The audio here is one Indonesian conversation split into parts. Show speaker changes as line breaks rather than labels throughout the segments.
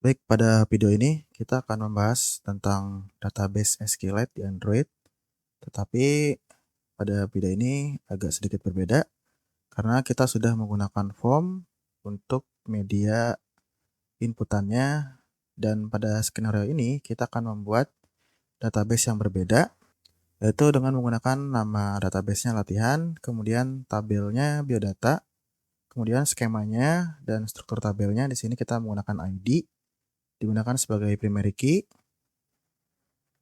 Baik, pada video ini kita akan membahas tentang database SQLite di Android. Tetapi pada video ini agak sedikit berbeda karena kita sudah menggunakan form untuk media inputannya, dan pada skenario ini kita akan membuat database yang berbeda, yaitu dengan menggunakan nama databasenya latihan, kemudian tabelnya biodata, kemudian skemanya dan struktur tabelnya di sini kita menggunakan ID digunakan sebagai primary key.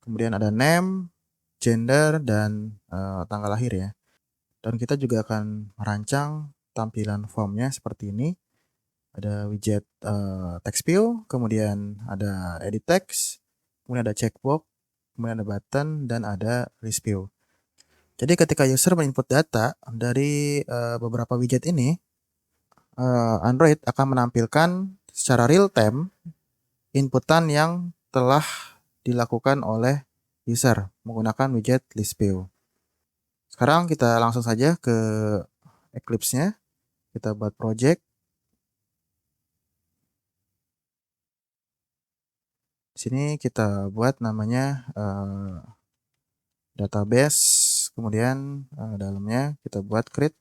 Kemudian ada name, gender, dan tanggal lahir ya. Dan kita juga akan merancang tampilan formnya seperti ini. Ada widget text view, kemudian ada edit text, kemudian ada checkbox, kemudian ada button, dan ada list view. Jadi ketika user menginput data dari beberapa widget ini, Android akan menampilkan secara real time inputan yang telah dilakukan oleh user menggunakan widget list view. Sekarang kita langsung saja ke Eclipse-nya. Kita buat project. Di sini kita buat namanya database. Kemudian dalamnya kita buat create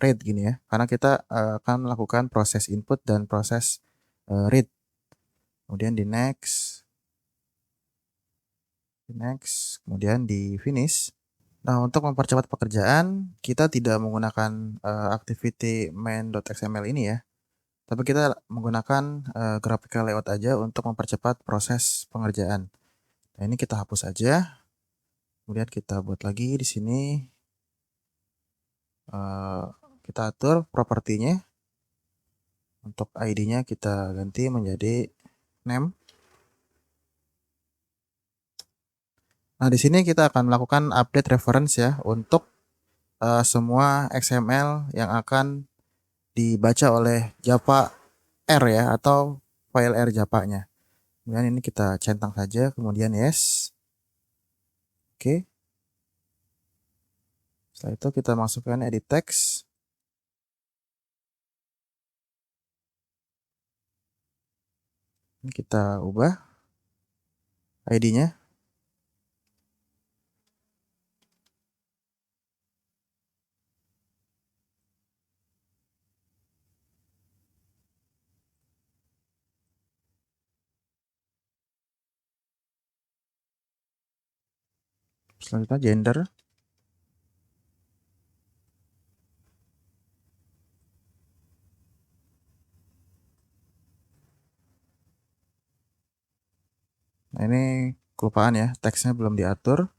read gini ya. Karena kita akan melakukan proses input dan proses read. Kemudian di next, kemudian di finish. Nah, untuk mempercepat pekerjaan, kita tidak menggunakan activity main.xml ini ya. Tapi kita menggunakan graphical layout aja untuk mempercepat proses pengerjaan. Nah, ini kita hapus aja. Kemudian kita buat lagi di sini. Kita atur propertinya. Untuk ID-nya kita ganti menjadi name. Nah, di sini kita akan melakukan update reference ya untuk semua XML yang akan dibaca oleh Java R ya, atau file R Java-nya. Kemudian ini kita centang saja, kemudian yes. Oke. Setelah itu kita masukkan edit text. Ini kita ubah ID-nya. Selanjutnya gender. Nah, ini kelupaan ya, teksnya belum diatur.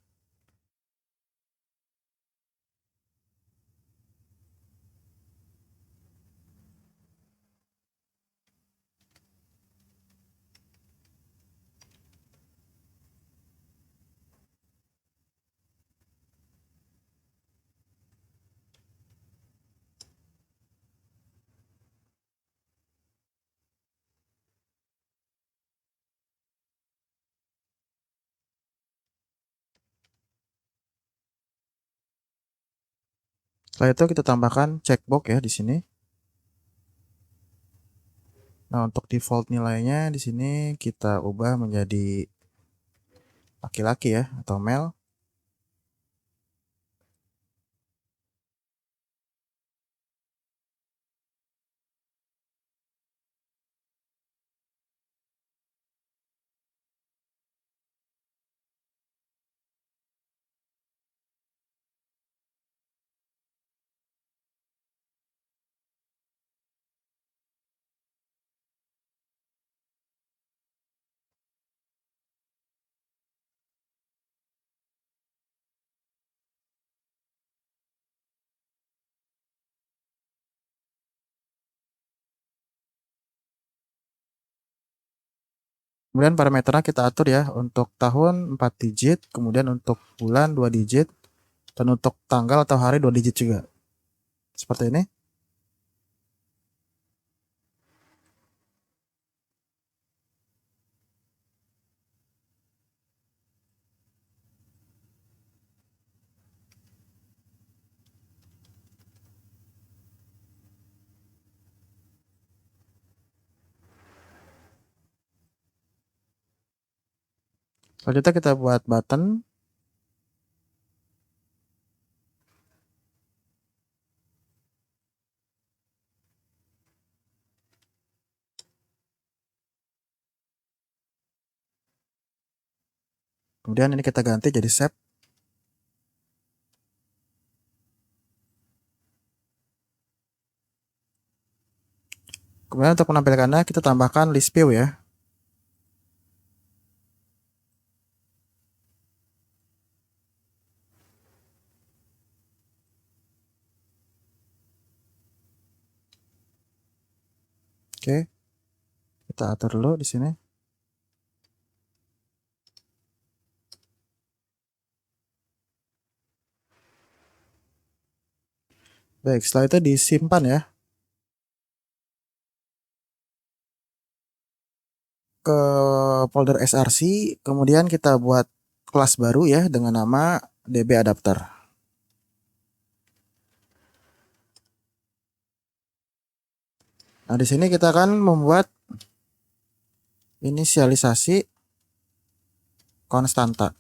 Setelah itu kita tambahkan checkbox ya di sini. Nah, untuk default nilainya di sini kita ubah menjadi laki-laki ya, atau male. Kemudian parameternya kita atur ya, untuk tahun 4 digit, kemudian untuk bulan 2 digit, dan untuk tanggal atau hari 2 digit juga. Seperti ini. Selanjutnya kita buat button. Kemudian ini kita ganti jadi shape. Kemudian untuk menampilkannya kita tambahkan list view ya. Oke. Kita atur dulu di sini. Baik, setelah itu disimpan ya ke folder src, kemudian kita buat kelas baru ya dengan nama dbAdapter. Nah, di sini kita akan membuat inisialisasi konstanta.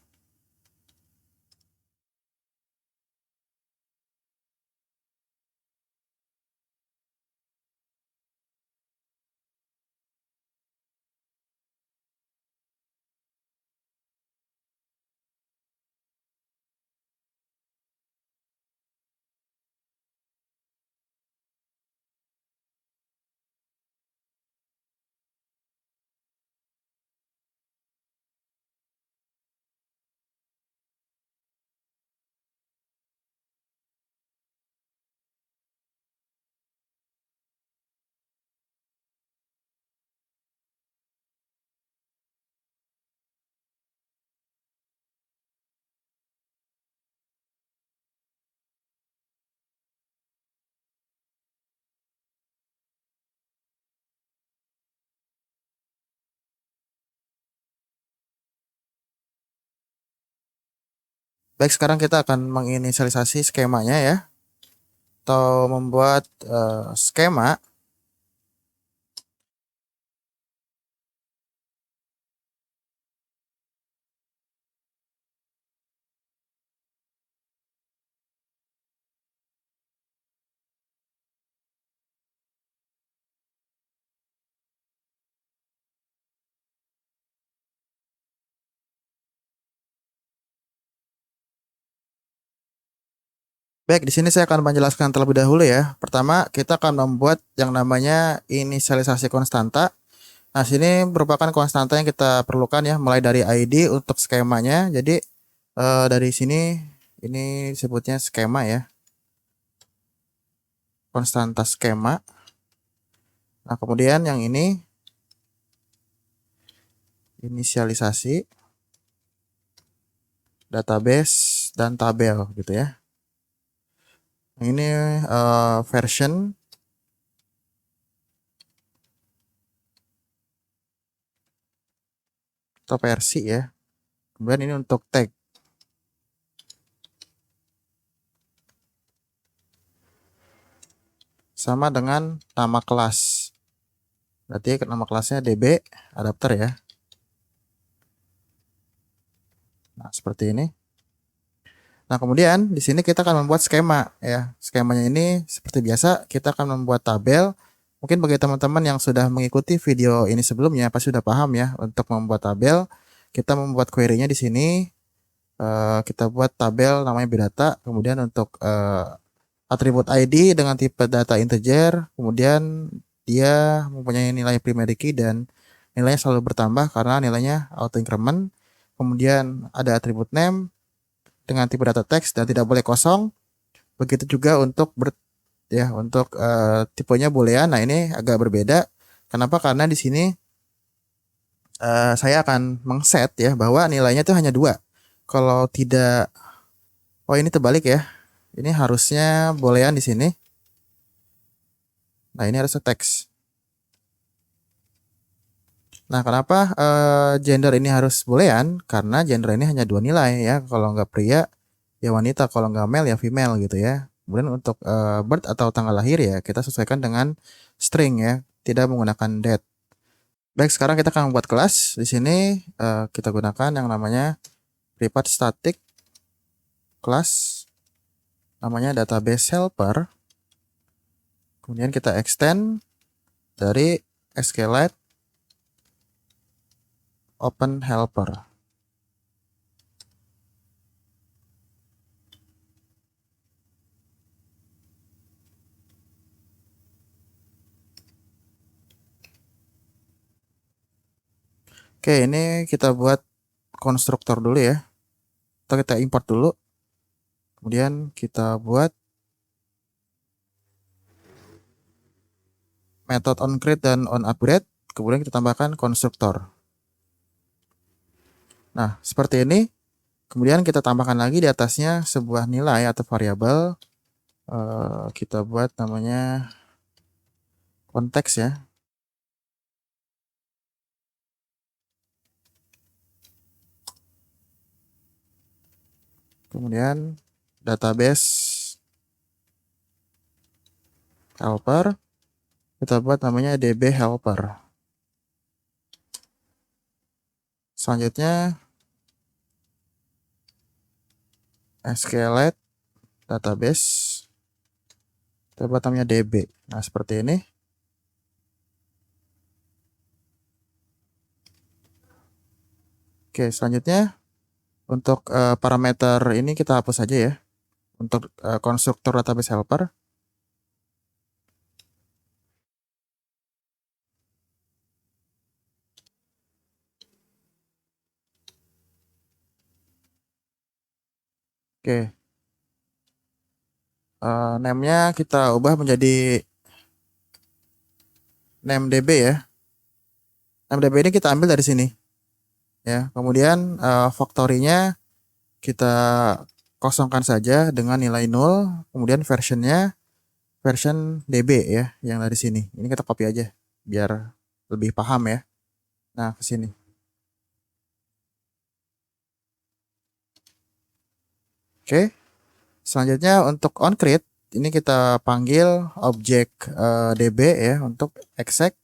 Baik, sekarang kita akan menginisialisasi skemanya ya, atau membuat skema. Baik, di sini saya akan menjelaskan terlebih dahulu ya. Pertama, kita akan membuat yang namanya inisialisasi konstanta. Nah, sini merupakan konstanta yang kita perlukan ya, mulai dari ID untuk skemanya. Jadi dari sini ini disebutnya skema ya, konstanta skema. Nah, kemudian yang ini inisialisasi database dan tabel gitu ya. Ini version atau versi ya. Kemudian ini untuk tag. Sama dengan nama kelas. Berarti nama kelasnya DB adapter ya. Nah, seperti ini. Nah, kemudian di sini kita akan membuat skema ya. Skemanya ini seperti biasa kita akan membuat tabel. Mungkin bagi teman-teman yang sudah mengikuti video ini sebelumnya pasti sudah paham ya untuk membuat tabel. Kita membuat query-nya di sini. Kita buat tabel namanya bdata. Kemudian untuk atribut ID dengan tipe data integer. Kemudian dia mempunyai nilai primary key dan nilainya selalu bertambah karena nilainya auto increment. Kemudian ada atribut name dengan tipe data text dan tidak boleh kosong. Begitu juga untuk ya untuk tipenya boolean. Nah, ini agak berbeda. Kenapa? Karena di sini saya akan mengset ya bahwa nilainya itu hanya 2. Kalau tidak, oh ini terbalik ya. Ini harusnya boolean di sini. Nah, ini harusnya teks. Nah, kenapa gender ini harus boolean? Karena gender ini hanya 2 nilai ya. Kalau nggak pria ya wanita, kalau nggak male ya female gitu ya. Kemudian untuk birth atau tanggal lahir ya kita sesuaikan dengan string ya, tidak menggunakan date. Baik, sekarang kita akan membuat kelas. Di sini kita gunakan yang namanya private static class, namanya database helper. Kemudian kita extend dari SQLite open helper. Oke, ini kita buat konstruktor dulu ya. Atau kita import dulu. Kemudian kita buat method onCreate dan onUpgrade. Kemudian kita tambahkan konstruktor. Nah, seperti ini. Kemudian kita tambahkan lagi di atasnya sebuah nilai atau variabel. Kita buat namanya konteks ya. Kemudian database helper, kita buat namanya db helper. Selanjutnya SQLite database, kita buat namanya db. Nah, seperti ini. Oke, selanjutnya untuk parameter ini kita hapus saja ya. Untuk konstruktor database helper. Oke. Name-nya kita ubah menjadi name db ya. Name db ini kita ambil dari sini. Ya, kemudian factory-nya kita kosongkan saja dengan nilai 0, kemudian versionnya version db ya, yang dari sini. Ini kita copy aja biar lebih paham ya. Nah, ke sini. Oke. Selanjutnya untuk onCreate ini kita panggil objek db ya untuk exec.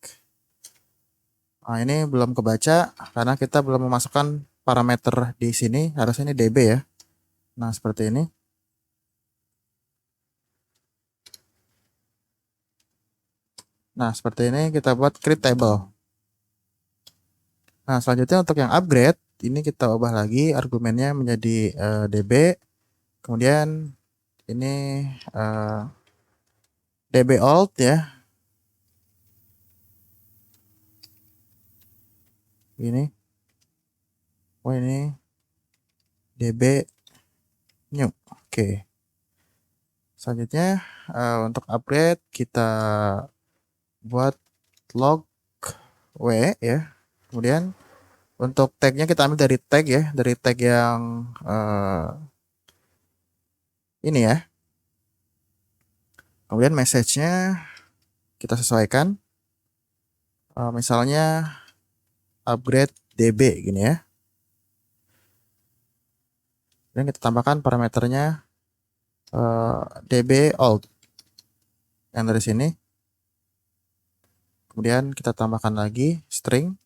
Nah, ini belum kebaca karena kita belum memasukkan parameter di sini, harusnya ini db ya. Nah, seperti ini. Nah, seperti ini kita buat create table. Nah, selanjutnya untuk yang upgrade, ini kita ubah lagi argumennya menjadi db. Kemudian ini db old ya. Ini. Oh, ini db new. Oke. Selanjutnya untuk upgrade kita buat log w ya. Kemudian untuk tagnya kita ambil dari tag ya, dari tag yang ini ya. Kemudian message-nya kita sesuaikan. Misalnya upgrade db gini ya. Dan kita tambahkan parameternya db old yang dari sini. Kemudian kita tambahkan lagi string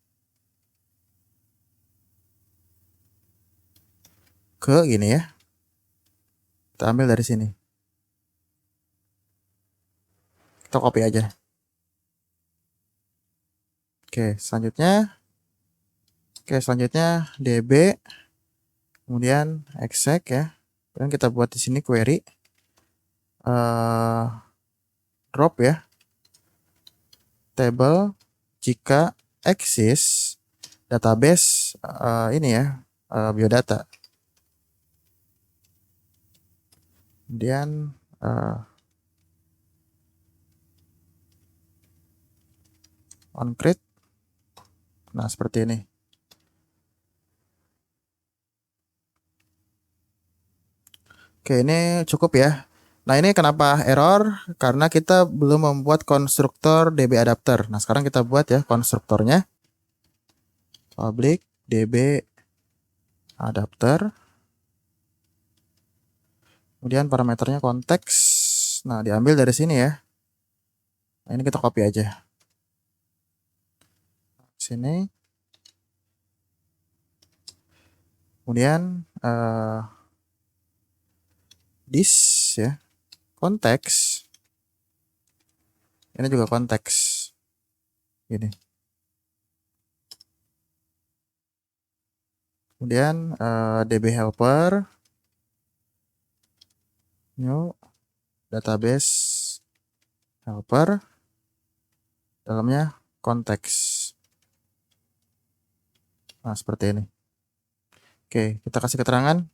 ke gini ya. Kita ambil dari sini. Kita copy aja. Oke, selanjutnya db kemudian exec ya. Dan kita buat di sini query drop ya. Table jika exist database ini ya, biodata. Kemudian onCreate. Nah, seperti ini. Oke, ini cukup ya. Nah, ini kenapa error? Karena kita belum membuat konstruktor db adapter. Nah, sekarang kita buat ya konstruktornya. Public db adapter. Kemudian parameternya konteks. Nah, diambil dari sini ya. Nah, ini kita copy aja. sini. Kemudian this ya, konteks. Ini juga konteks. Gini. Kemudian DB helper, new database helper, dalamnya konteks. Nah, seperti ini. Oke, kita kasih keterangan.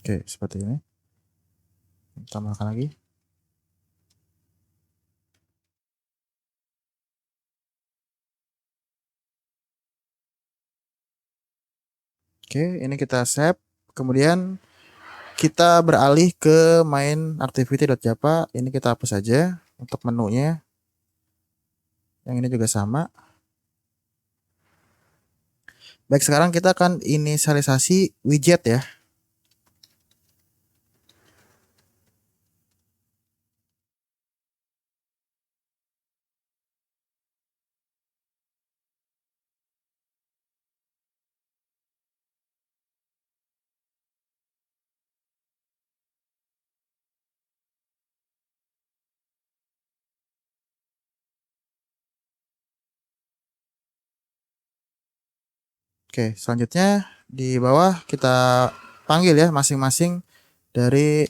Oke, seperti ini. Tambahkan lagi. Oke, ini kita save. Kemudian kita beralih ke main activity.java. Ini kita hapus saja untuk menunya. Yang ini juga sama. Baik, sekarang kita akan inisialisasi widget ya. Oke, selanjutnya di bawah kita panggil ya masing-masing dari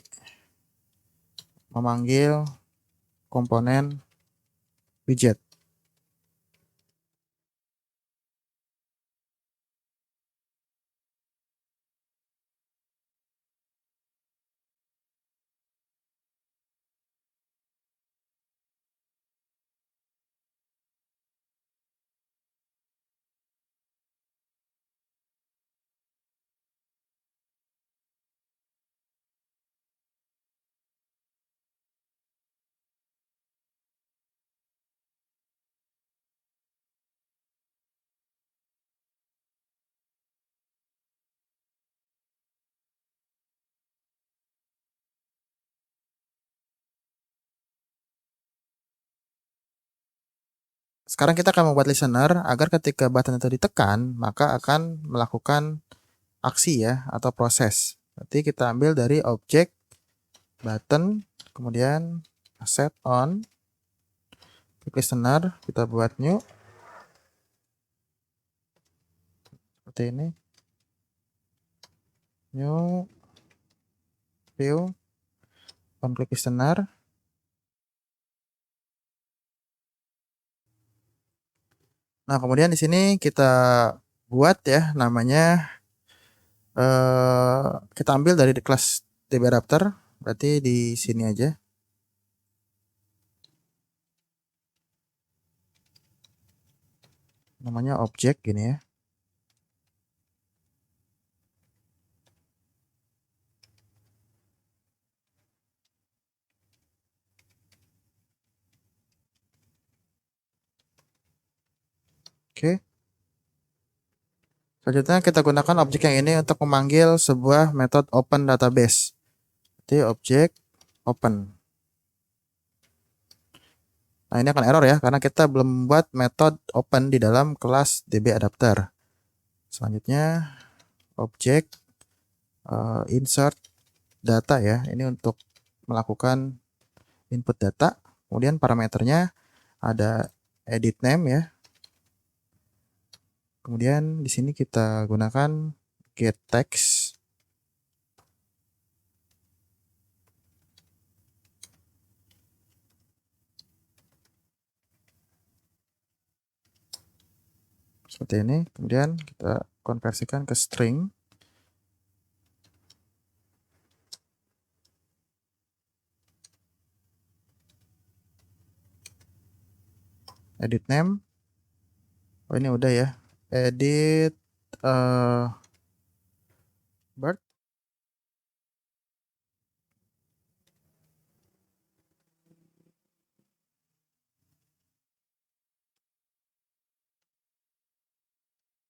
memanggil komponen widget. Sekarang kita akan membuat listener agar ketika button itu ditekan, maka akan melakukan aksi ya atau proses. Berarti kita ambil dari objek button, kemudian set on, klik listener, kita buat new seperti ini, new view, on klik listener. Nah, kemudian di sini kita buat ya namanya kita ambil dari kelas DB adapter, berarti di sini aja. Namanya objek gini ya. Oke. Selanjutnya kita gunakan objek yang ini untuk memanggil sebuah metode open database. Jadi objek open. Nah, ini akan error ya karena kita belum membuat metode open di dalam kelas DB adapter. Selanjutnya objek insert data ya. Ini untuk melakukan input data. Kemudian parameternya ada edit name ya. Kemudian di sini kita gunakan get text. Seperti ini. Kemudian kita konversikan ke string. Edit name. Oh, ini udah ya. Edit birth.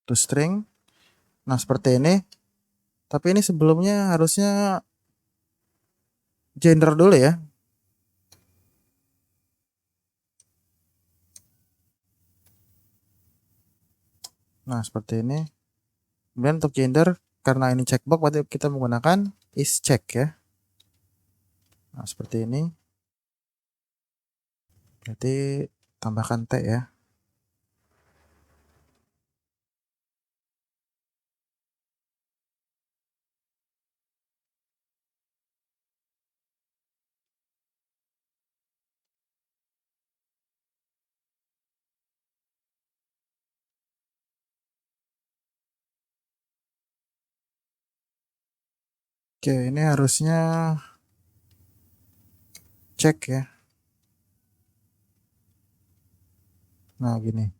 To string. Nah, seperti ini. Tapi ini sebelumnya harusnya gender dulu ya. Nah, seperti ini. Kemudian untuk gender, karena ini checkbox, berarti kita menggunakan is check ya. Nah, seperti ini. Berarti tambahkan T ya. Oke, ini harusnya cek ya. Nah, gini.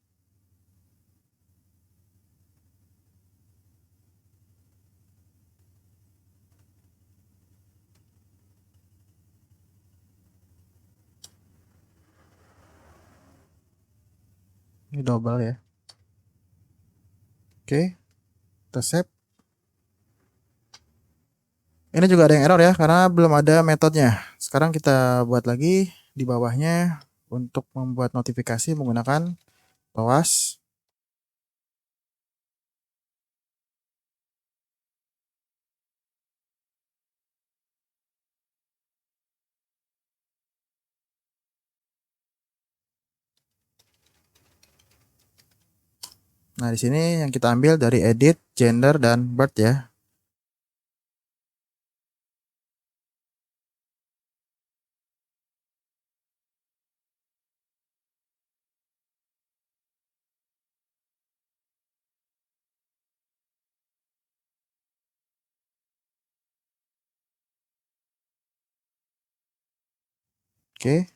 Ini double ya. Oke, kita save. Ini juga ada yang error ya, karena belum ada metodenya. Sekarang kita buat lagi di bawahnya untuk membuat notifikasi menggunakan Loas. Nah, di sini yang kita ambil dari edit, gender, dan birth ya. Oke.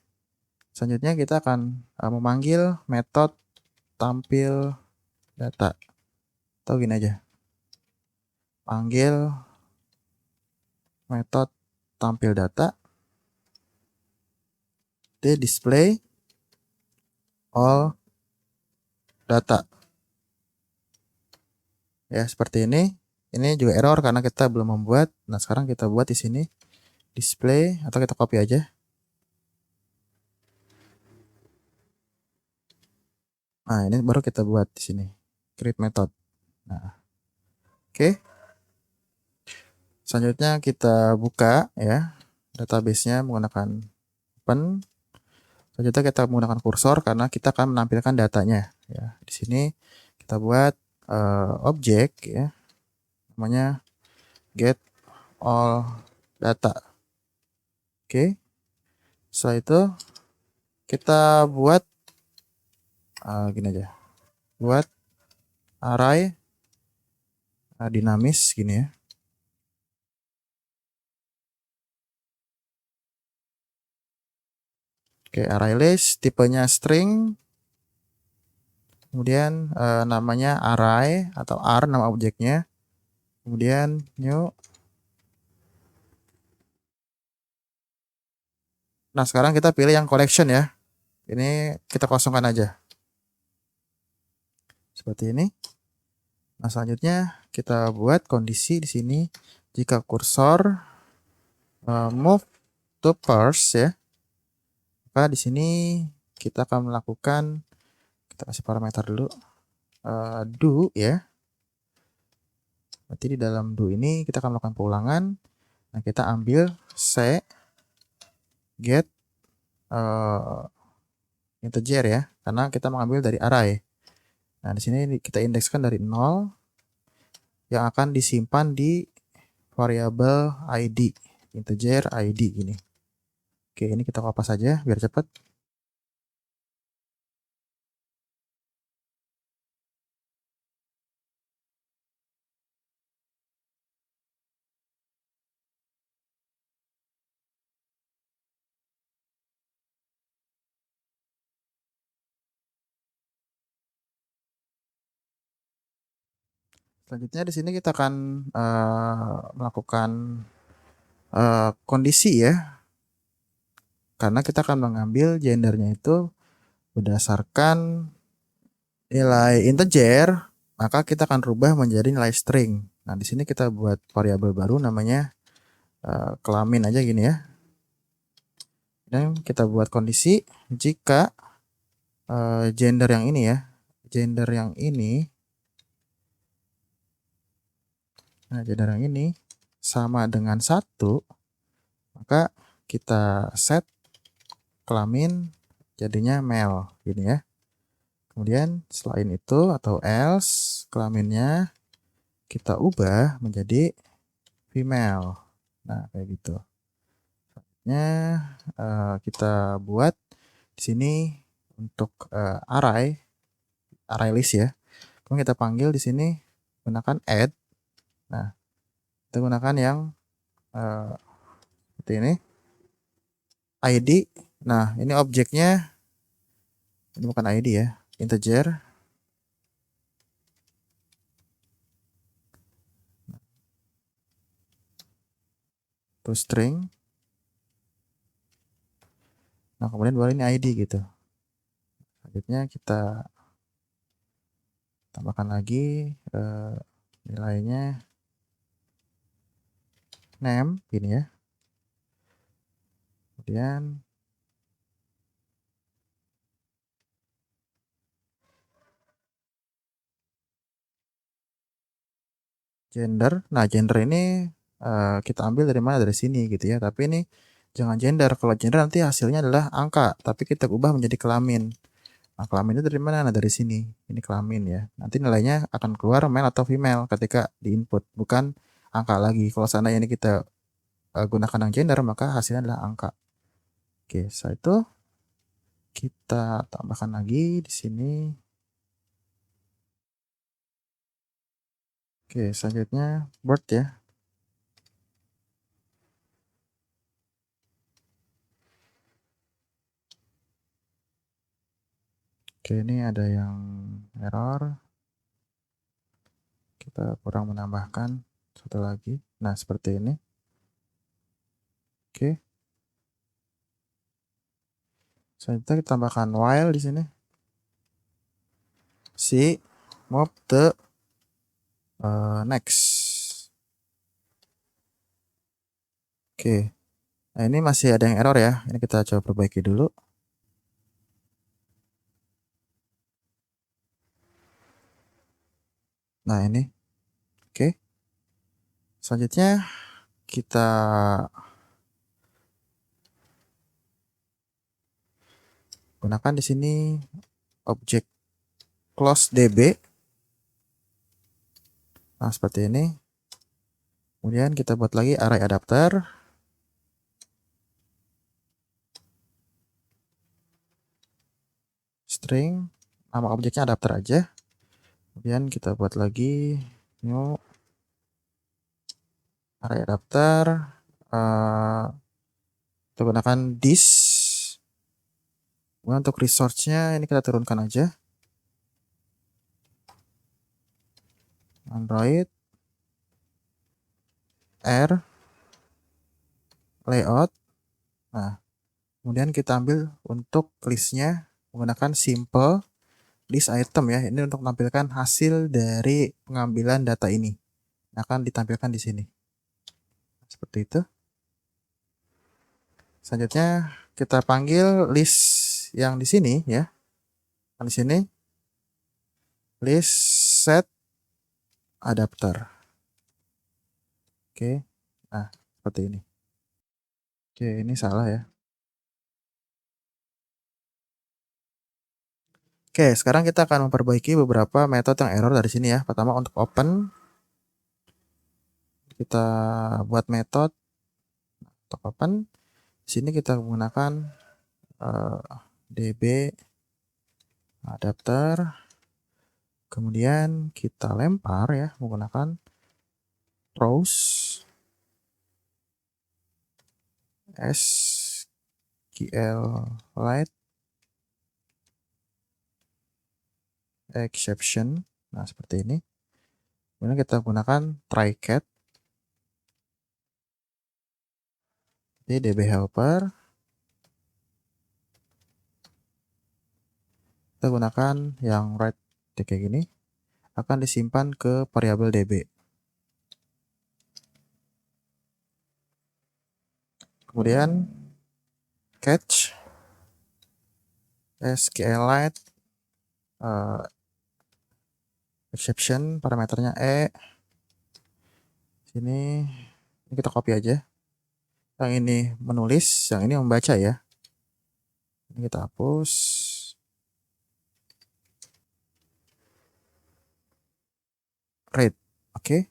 Selanjutnya kita akan memanggil metode tampil data. Atau gini aja. Panggil metode tampil data. Display all data. Ya, seperti ini. Ini juga error karena kita belum membuat. Nah, sekarang kita buat di sini display, atau kita copy aja. Nah, ini baru kita buat di sini. Create method. Nah, oke. Selanjutnya kita buka ya database-nya menggunakan open. Selanjutnya kita menggunakan kursor karena kita akan menampilkan datanya ya. Di sini kita buat objek ya. Namanya get all data. Oke. Setelah itu kita buat gini aja. Buat array dinamis gini ya. Oke, array list tipenya string. Kemudian namanya array atau r nama objeknya. Kemudian new. Nah, sekarang kita pilih yang collection ya. Ini kita kosongkan aja. Seperti ini. Nah, selanjutnya kita buat kondisi di sini jika kursor move to parse ya. Maka di sini kita akan melakukan, kita kasih parameter dulu do ya. Berarti di dalam do ini kita akan melakukan pengulangan. Nah, kita ambil c get integer ya, karena kita mengambil dari array. Nah, di sini kita indekskan dari 0 yang akan disimpan di variabel id, integer id gini. Oke, ini kita kopas saja biar cepat. Selanjutnya di sini kita akan melakukan kondisi ya, karena kita akan mengambil gendernya itu berdasarkan nilai integer, maka kita akan rubah menjadi nilai string. Nah, di sini kita buat variabel baru namanya kelamin aja gini ya. Dan kita buat kondisi jika gender yang ini ya, gender yang ini, nah gender yang ini sama dengan 1, maka kita set kelamin jadinya male gini ya. Kemudian selain itu atau else kelaminnya kita ubah menjadi female. Nah, kayak gitu. Kita buat di sini untuk array list ya. Kemudian kita panggil di sini gunakan add. Nah, kita gunakan yang seperti ini. ID. Nah, ini objeknya ini bukan ID ya, integer. Terus string. Nah, kemudian baru ini ID gitu. Selanjutnya kita tambahkan lagi nilainya name gini ya. Kemudian gender. Nah, gender ini kita ambil dari mana? Dari sini gitu ya. Tapi ini jangan gender. Kalau gender nanti hasilnya adalah angka, tapi kita ubah menjadi kelamin. Nah, kelamin itu dari mana? Nah, dari sini. Ini kelamin ya. Nanti nilainya akan keluar male atau female ketika di input, bukan angka lagi. Kalau seandainya ini kita gunakan yang gender, maka hasilnya adalah angka. Oke, setelah itu kita tambahkan lagi di sini. Oke, selanjutnya birth ya. Oke, ini ada yang error. Kita kurang menambahkan satu lagi. Nah, seperti ini. Oke. Selanjutnya kita tambahkan while di sini. Si move to next. Oke. Nah, ini masih ada yang error ya. Ini kita coba perbaiki dulu. Nah, ini. Oke. Selanjutnya kita gunakan di sini objek close db. Nah, seperti ini. Kemudian kita buat lagi array adapter. String. Nama objeknya adapter aja. Kemudian kita buat lagi new array adapter. Kita gunakan this. Kemudian untuk resource-nya ini kita turunkan aja. Android. R. Layout. Nah, kemudian kita ambil untuk listnya menggunakan simple list item ya. Ini untuk menampilkan hasil dari pengambilan data ini. Akan ditampilkan di sini. Seperti itu. Selanjutnya kita panggil list yang di sini ya. Di sini list set adapter. Oke. Nah, seperti ini. Oke, ini salah ya. Oke, sekarang kita akan memperbaiki beberapa metode yang error dari sini ya. Pertama untuk open, kita buat metode untuk open. Di sini kita menggunakan db adapter. Kemudian kita lempar ya menggunakan throws SQLite exception. Nah, seperti ini. Kemudian kita gunakan try-catch di db helper. Kita gunakan yang write kayak gini, akan disimpan ke variabel db. Kemudian catch SQLite exception parameternya sini ini kita copy aja. Yang ini menulis, yang ini membaca ya. Ini kita hapus. Read. Oke.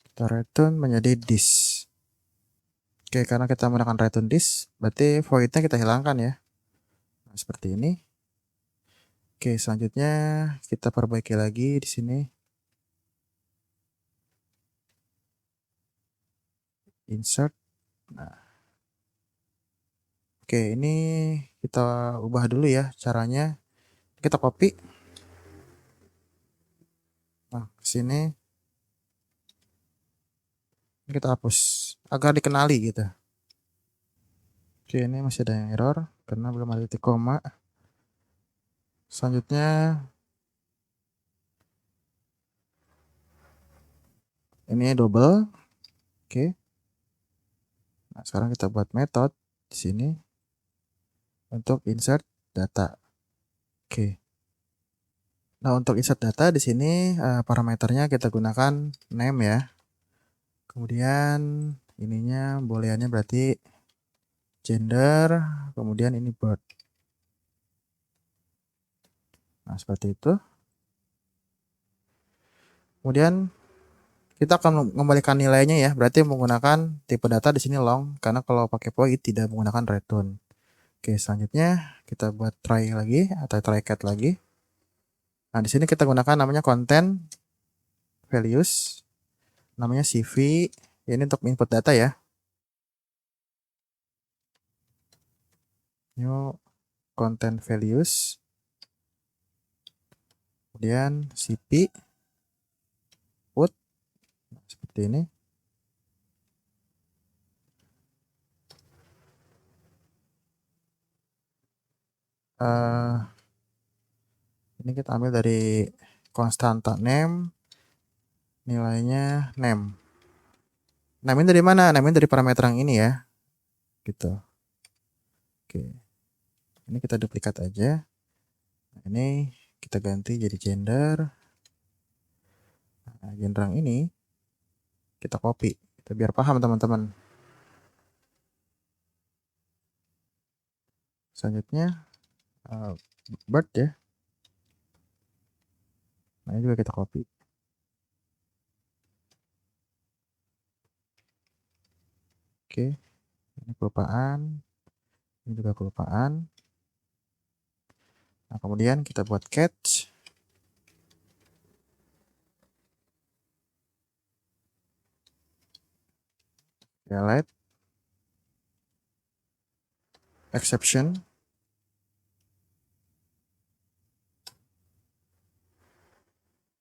Kita return menjadi this. Oke, karena kita menggunakan return this, berarti void-nya kita hilangkan ya. Nah, seperti ini. Oke, selanjutnya kita perbaiki lagi di sini. Insert. Nah. Oke, ini kita ubah dulu ya caranya. Kita copy. Nah, ke sini. Kita hapus agar dikenali gitu. Oke, ini masih ada yang error karena belum ada titik koma. Selanjutnya ini double. Oke. Nah, sekarang kita buat metode di sini untuk insert data. Oke. Nah, untuk insert data di sini parameternya kita gunakan name ya. Kemudian ininya booleannya berarti gender, kemudian ini birth. Nah, seperti itu. Kemudian kita akan mengembalikan nilainya ya, berarti menggunakan tipe data di sini long, karena kalau pakai void tidak menggunakan return. Oke, selanjutnya kita buat try lagi atau try cat lagi. Nah, di sini kita gunakan namanya content values, namanya CV. Ini untuk input data ya. New content values. Kemudian CP put seperti ini. Ini kita ambil dari konstanta name, nilainya name. Name ini dari mana? Name ini dari parameter yang ini ya, gitu. Oke, ini kita duplikat aja. Nah, ini kita ganti jadi gender. Nah, gender yang ini kita copy, kita biar paham teman-teman. Selanjutnya birth ya. Nah, ini juga kita copy. Oke, ini kelupaan, ini juga kelupaan. Nah, kemudian kita buat catch. Highlight exception.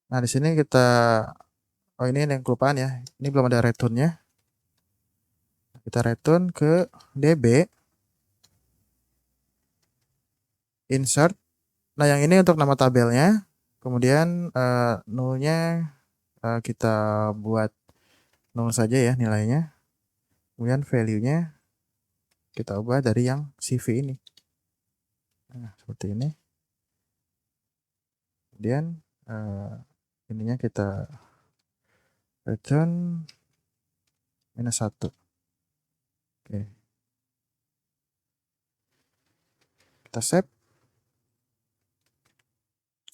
Nah, di sini kita ini yang kelupaan ya. Ini belum ada returnnya. Kita return ke DB insert. Nah, yang ini untuk nama tabelnya. Kemudian nullnya kita buat null saja ya nilainya. Kemudian value-nya kita ubah dari yang CV ini. Nah, seperti ini. Kemudian ininya kita return -1. Oke. Kita save.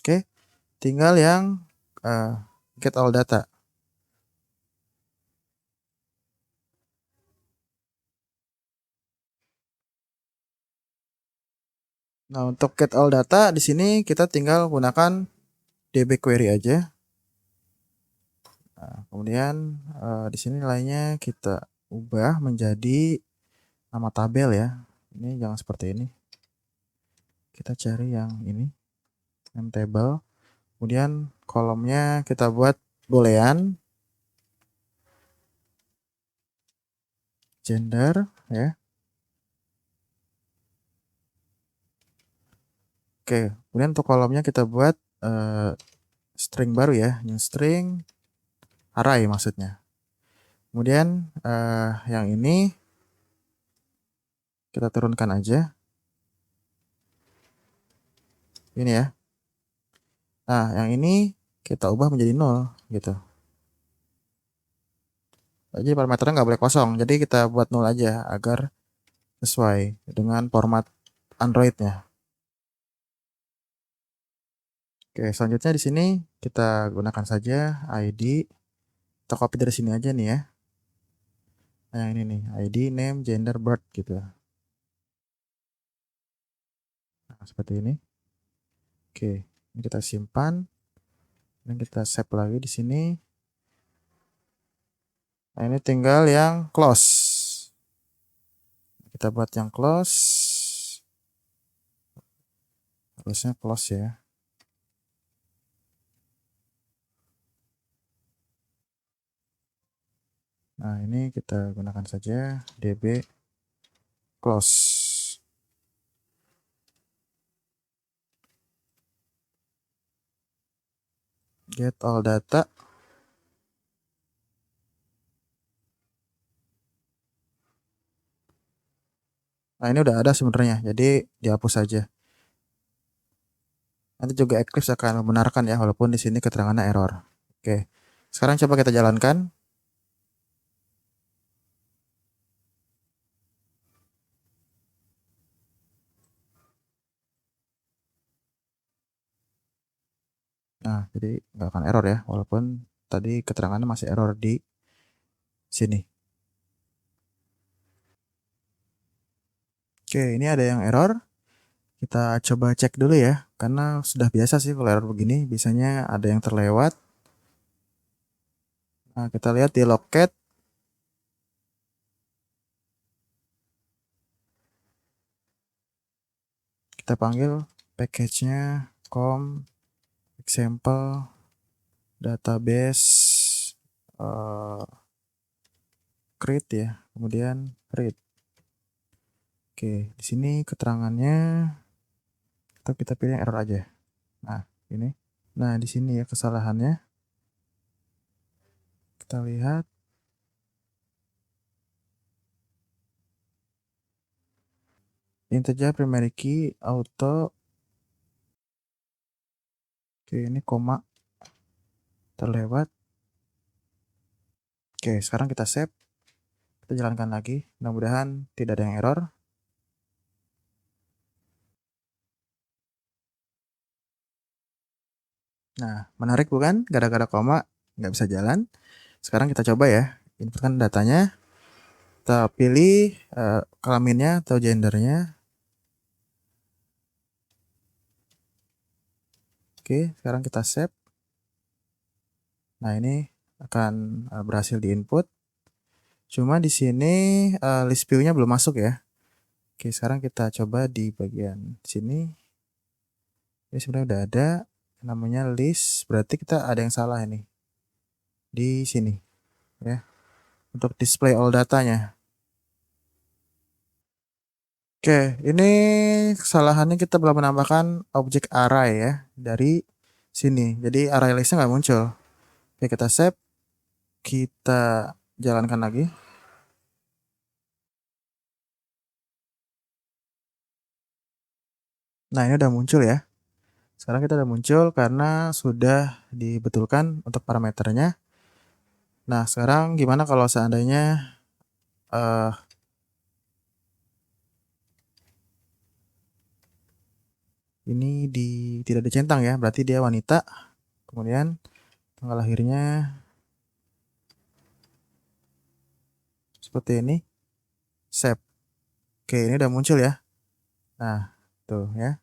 Oke. Tinggal yang get all data. Nah, untuk get all data di sini kita tinggal gunakan DB query aja. Nah, kemudian di sini nilainya kita ubah menjadi nama tabel ya. Ini jangan seperti ini. Kita cari yang ini, name table. Kemudian kolomnya kita buat boolean gender ya. Oke, kemudian untuk kolomnya kita buat string baru ya, new string array maksudnya. Kemudian yang ini kita turunkan aja. Ini ya. Nah, yang ini kita ubah menjadi 0 gitu. Jadi parameternya nggak boleh kosong. Jadi kita buat 0 aja agar sesuai dengan format Android-nya. Oke, selanjutnya di sini kita gunakan saja ID. Kita copy dari sini aja nih ya. Nah, yang ini nih, ID, name, gender, birth gitu. Nah, seperti ini. Oke, ini kita simpan. Dan kita save lagi di sini. Nah, ini tinggal yang close. Kita buat yang close. Harusnya close ya. Nah, ini kita gunakan saja db close. Get all data. Nah, ini udah ada sebenarnya, jadi dihapus saja. Nanti juga Eclipse akan membenarkan ya, walaupun di sini keterangannya error. Oke, sekarang coba kita jalankan. Nah, jadi nggak akan error ya, walaupun tadi keterangannya masih error di sini. Oke, ini ada yang error. Kita coba cek dulu ya, karena sudah biasa sih kalau error begini, biasanya ada yang terlewat. Nah, kita lihat di logcat. Kita panggil package-nya com example database create ya, kemudian read. Oke, di sini keterangannya kita pilih yang error aja. Nah, ini. Nah, di sini ya kesalahannya. Kita lihat. Integer primary key auto. Oke, ini koma terlewat. Oke, sekarang kita save. Kita jalankan lagi. Mudah-mudahan tidak ada yang error. Nah, menarik bukan? Gara-gara koma nggak bisa jalan. Sekarang kita coba ya. Inputkan datanya. Kita pilih kelaminnya atau gendernya. Oke, sekarang kita save. Nah, ini akan berhasil diinput. Cuma di sini list view-nya belum masuk ya. Oke, sekarang kita coba di bagian sini. Ini sebenarnya udah ada namanya list, berarti kita ada yang salah ini. Di sini ya. Untuk display all datanya. Oke, ini kesalahannya kita belum menambahkan objek array ya dari sini. Jadi array listnya nggak muncul. Oke, kita save. Kita jalankan lagi. Nah, ini udah muncul ya. Sekarang kita udah muncul karena sudah dibetulkan untuk parameternya. Nah, sekarang gimana kalau seandainya ini tidak dicentang ya, berarti dia wanita. Kemudian tanggal lahirnya seperti ini. Save. Oke, ini udah muncul ya. Nah, tuh ya.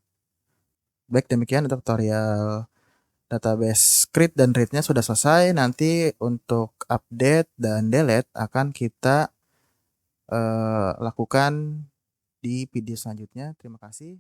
Baik, demikian tutorial database create dan read-nya sudah selesai. Nanti untuk update dan delete akan kita lakukan di video selanjutnya. Terima kasih.